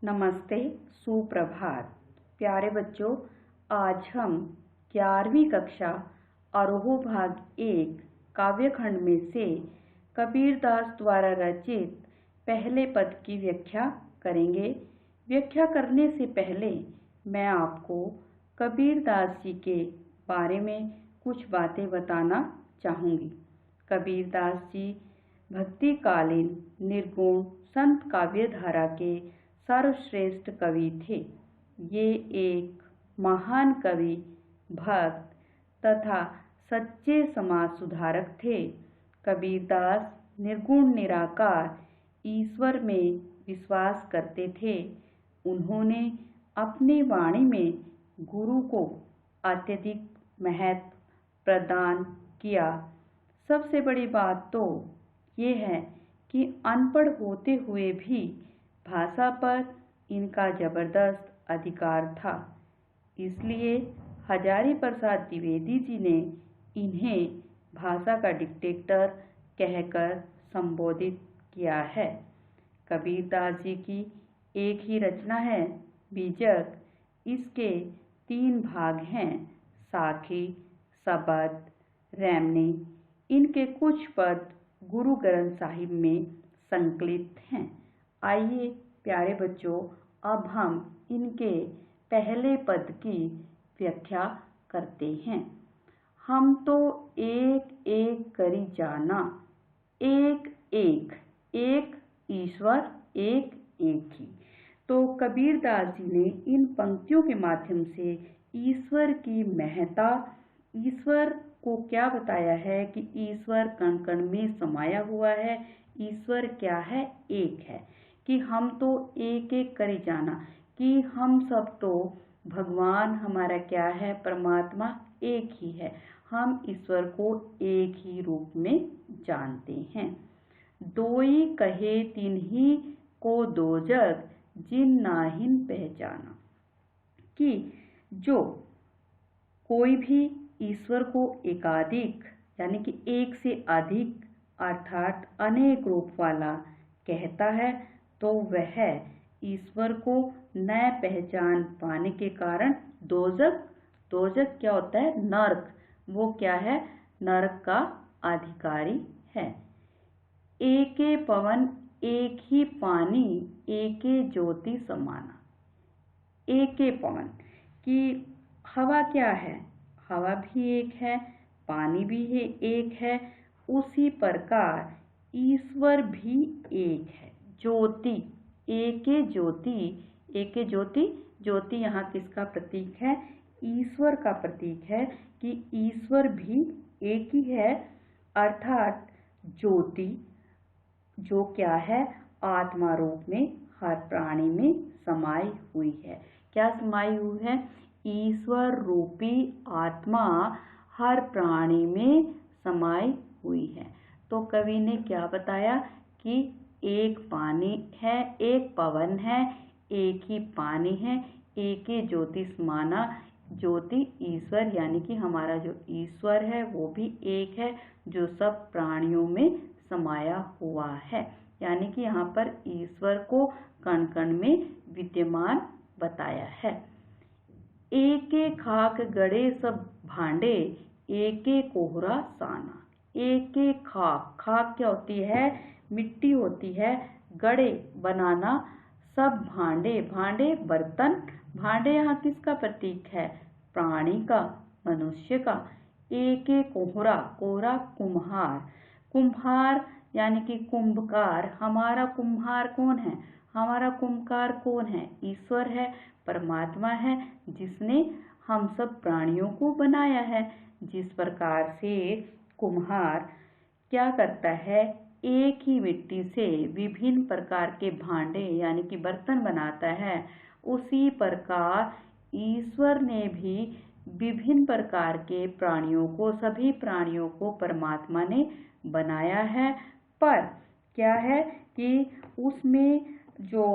नमस्ते, सुप्रभात। प्यारे बच्चों, आज हम 11वीं कक्षा आरोह भाग 1 काव्यखंड में से कबीरदास द्वारा रचित पहले पद की व्याख्या करेंगे। व्याख्या करने से पहले मैं आपको कबीरदास जी के बारे में कुछ बातें बताना चाहूँगी। कबीरदास जी भक्तिकालीन निर्गुण संत काव्यधारा के सर्वश्रेष्ठ कवि थे। ये एक महान कवि, भक्त तथा सच्चे समाज सुधारक थे। कबीरदास निर्गुण निराकार ईश्वर में विश्वास करते थे। उन्होंने अपनी वाणी में गुरु को अत्यधिक महत्व प्रदान किया। सबसे बड़ी बात तो ये है कि अनपढ़ होते हुए भी भाषा पर इनका जबरदस्त अधिकार था। इसलिए हजारी प्रसाद द्विवेदी जी ने इन्हें भाषा का डिक्टेटर कहकर संबोधित किया है। कबीरदास जी की एक ही रचना है बीजक। इसके 3 भाग हैं, साखी, सबद, रैमनी। इनके कुछ पद गुरु ग्रंथ साहिब में संकलित हैं। आइए प्यारे बच्चों, अब हम इनके पहले पद की व्याख्या करते हैं। हम तो एक एक करी जाना, एक एक, एक ईश्वर, एक एक ही। तो कबीरदास जी ने इन पंक्तियों के माध्यम से ईश्वर की महत्ता, ईश्वर को क्या बताया है कि ईश्वर कण कण में समाया हुआ है। ईश्वर क्या है? एक है। कि हम तो एक एक करे जाना, कि हम सब तो भगवान हमारा क्या है? परमात्मा एक ही है। हम ईश्वर को एक ही रूप में जानते हैं। दोई कहे तिन्ही को दो जग, जिन नाहिन पहचाना। कि जो कोई भी ईश्वर को एकाधिक यानी कि एक से अधिक अर्थात अनेक रूप वाला कहता है, तो वह ईश्वर को न पहचान पाने के कारण दोजक, दोजक क्या होता है? नरक। वो क्या है? नरक का अधिकारी है। एके पवन एक ही पानी, एके ज्योति समाना। एके पवन कि हवा क्या है? हवा भी एक है, पानी भी है, एक है। उसी प्रकार ईश्वर भी एक है। ज्योति, एके ज्योति, एके ज्योति। ज्योति यहाँ किसका प्रतीक है? ईश्वर का प्रतीक है कि ईश्वर भी एक ही है। अर्थात ज्योति जो क्या है? आत्मा रूप में हर प्राणी में समाई हुई है। क्या समाई हुई है? ईश्वर रूपी आत्मा हर प्राणी में समाई हुई है। तो कवि ने क्या बताया कि एक पानी है, एक पवन है, एक ही पानी है, एक ही ज्योति समाना। ज्योति ईश्वर यानी कि हमारा जो ईश्वर है वो भी एक है, जो सब प्राणियों में समाया हुआ है। यानी कि यहाँ पर ईश्वर को कण कण में विद्यमान बताया है। एके खाक गड़े सब भांडे, एके कोहरा साना। एके खाक, खाक क्या होती है? मिट्टी होती है। गड़े बनाना, सब भांडे, भांडे बर्तन। भांडे यहाँ किसका प्रतीक है? प्राणी का, मनुष्य का। एके कोहरा, कोहरा कुम्हार। कुम्हार यानी कि कुंभकार। हमारा कुम्हार कौन है? हमारा कुम्भकार कौन है? ईश्वर है, परमात्मा है, जिसने हम सब प्राणियों को बनाया है। जिस प्रकार से कुम्हार क्या करता है? एक ही मिट्टी से विभिन्न प्रकार के भांडे यानी कि बर्तन बनाता है, उसी प्रकार ईश्वर ने भी विभिन्न प्रकार के प्राणियों को, सभी प्राणियों को परमात्मा ने बनाया है। पर क्या है कि उसमें जो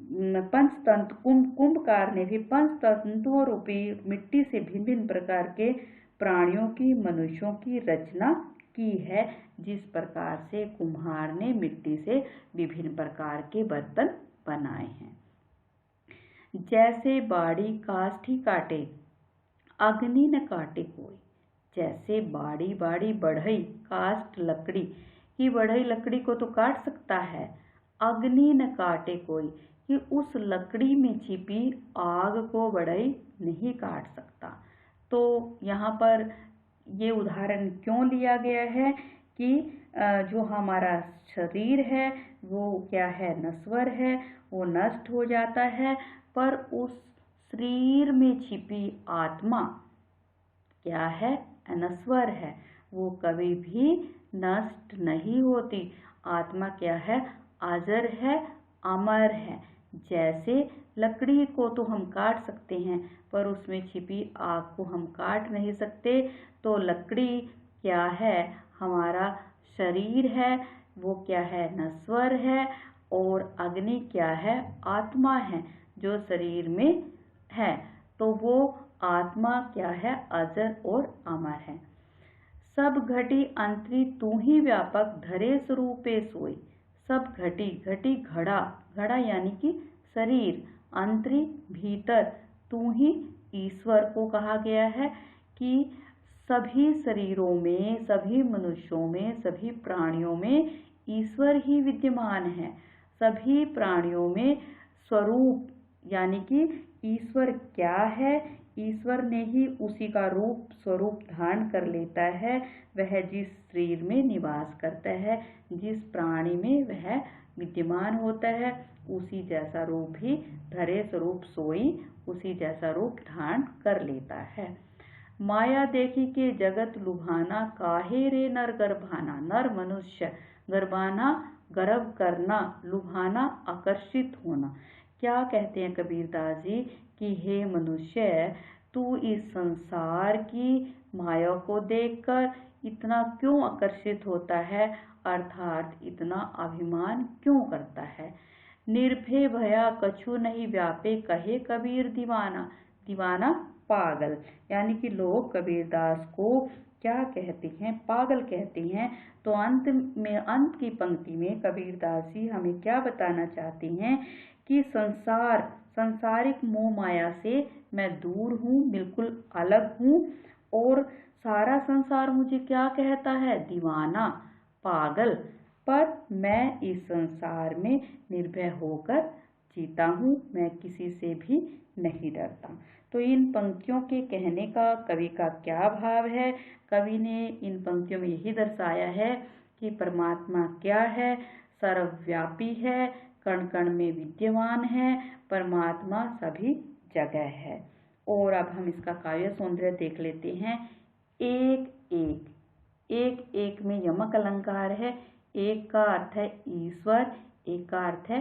पंचतंत्र, कुंभकार ने भी पंचतंत्रों रूपी मिट्टी से भिन्न भिन्न प्रकार के प्राणियों की, मनुष्यों की रचना की है। जिस प्रकार से कुम्हार ने मिट्टी से विभिन्न प्रकार के बर्तन बनाए हैं। जैसे बाड़ी काष्ठी काटे अग्नि न काटे कोई। जैसे बाड़ी बाड़ी बढ़ई काष्ठ लकड़ी कि बढ़ई लकड़ी को तो काट सकता है, अग्नि न काटे कोई कि उस लकड़ी में छिपी आग को बढ़ई नहीं काट सकता। तो यहाँ पर ये उदाहरण क्यों लिया गया है कि जो हमारा शरीर है वो क्या है, नश्वर है, वो नष्ट हो जाता है, पर उस शरीर में छिपी आत्मा क्या है, अनश्वर है, वो कभी भी नष्ट नहीं होती। आत्मा क्या है, अजर है, अमर है। जैसे लकड़ी को तो हम काट सकते हैं पर उसमें छिपी आग को हम काट नहीं सकते। तो लकड़ी क्या है, हमारा शरीर है, वो क्या है, नश्वर है, और अग्नि क्या है, आत्मा है जो शरीर में है। तो वो आत्मा क्या है, अजर और अमर है। सब घटी अंतरी तू ही व्यापक धरे स्वरूपे सोई। सब घटी, घटी घड़ा, घड़ा यानी कि शरीर, अंतरी भीतर, तू ही ईश्वर को कहा गया है कि सभी शरीरों में, सभी मनुष्यों में, सभी प्राणियों में ईश्वर ही विद्यमान है। सभी प्राणियों में स्वरूप यानी कि ईश्वर क्या है, ईश्वर ने ही उसी का रूप स्वरूप धारण कर लेता है। वह जिस शरीर में निवास करता है, जिस प्राणी में वह विद्यमान होता है, उसी जैसा रूप ही धरे स्वरूप सोई, उसी जैसा रूप धारण कर लेता है। माया देखी के जगत लुभाना, काहे रे नर गर्भाना। नर मनुष्य, गर्भाना गर्भ करना, लुभाना आकर्षित होना। क्या कहते हैं कबीरदास जी कि हे मनुष्य, तू इस संसार की माया को देखकर इतना क्यों आकर्षित होता है, अर्थात इतना अभिमान क्यों करता है। निर्भय भया कछु नहीं व्यापे, कहे कबीर दीवाना। दीवाना पागल, यानी कि लोग कबीरदास को क्या कहते हैं, पागल कहते हैं। तो अंत में, अंत की पंक्ति में कबीरदास जी हमें क्या बताना चाहते हैं कि सांसारिक मोह माया से मैं दूर हूँ, बिल्कुल अलग हूँ, और सारा संसार मुझे क्या कहता है, दीवाना, पागल, पर मैं इस संसार में निर्भय होकर जीता हूँ, मैं किसी से भी नहीं डरता। तो इन पंक्तियों के कहने का कवि का क्या भाव है। कवि ने इन पंक्तियों में यही दर्शाया है कि परमात्मा क्या है, सर्वव्यापी है, कण कण में विद्यमान है, परमात्मा सभी जगह है। और अब हम इसका काव्य सौंदर्य देख लेते हैं। एक एक, एक एक में यमक अलंकार है। एक का अर्थ है ईश्वर, एक का अर्थ है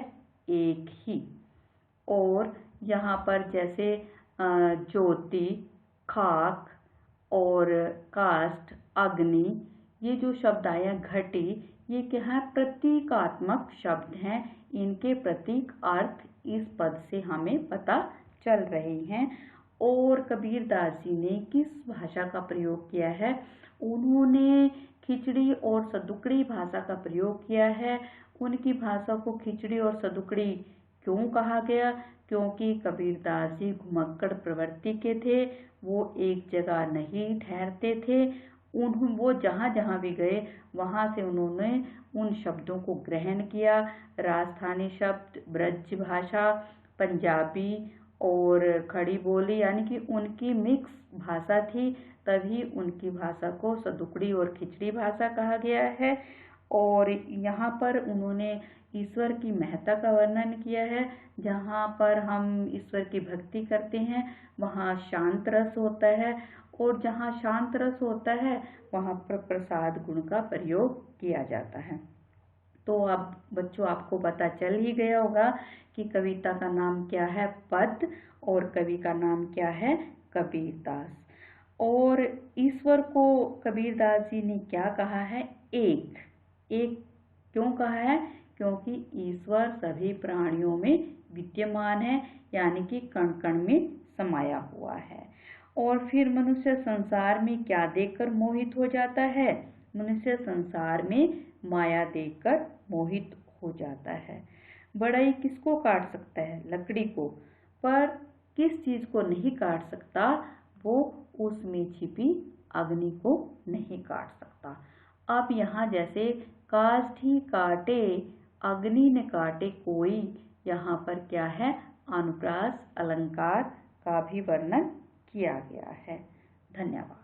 एक ही। और यहाँ पर जैसे ज्योति, खाक और काष्ठ, अग्नि, ये जो शब्द आया, घटी, ये क्या है, प्रतीकात्मक शब्द हैं। इनके प्रतीक अर्थ इस पद से हमें पता चल रहे हैं। और कबीरदास जी ने किस भाषा का प्रयोग किया है, उन्होंने खिचड़ी और सदुकड़ी भाषा का प्रयोग किया है। उनकी भाषा को खिचड़ी और सदुकड़ी क्यों कहा गया, क्योंकि कबीरदास जी घुमक्कड़ प्रवृत्ति के थे, वो एक जगह नहीं ठहरते थे। वो जहाँ जहाँ भी गए वहाँ से उन्होंने उन शब्दों को ग्रहण किया। राजस्थानी शब्द, ब्रज भाषा, पंजाबी और खड़ी बोली, यानी कि उनकी मिक्स भाषा थी, तभी उनकी भाषा को सदुकड़ी और खिचड़ी भाषा कहा गया है। और यहाँ पर उन्होंने ईश्वर की महत्ता का वर्णन किया है। जहाँ पर हम ईश्वर की भक्ति करते हैं वहाँ शांत रस होता है, और जहाँ शांत रस होता है वहाँ पर प्रसाद गुण का प्रयोग किया जाता है। तो अब बच्चों आपको पता चल ही गया होगा कि कविता का नाम क्या है, पद, और कवि का नाम क्या है, कबीरदास। और ईश्वर को कबीरदास जी ने क्या कहा है, एक। एक क्यों कहा है, क्योंकि ईश्वर सभी प्राणियों में विद्यमान है, यानी कि कण कण में समाया हुआ है। और फिर मनुष्य संसार में क्या देखकर मोहित हो जाता है, मनुष्य संसार में माया देखकर मोहित हो जाता है। बढ़ई किसको काट सकता है, लकड़ी को, पर किस चीज को नहीं काट सकता, वो उसमें छिपी अग्नि को नहीं काट सकता। अब यहाँ जैसे काष्ठी काटे अग्नि न काटे कोई, यहाँ पर क्या है, अनुप्रास अलंकार का भी वर्णन किया गया है। धन्यवाद।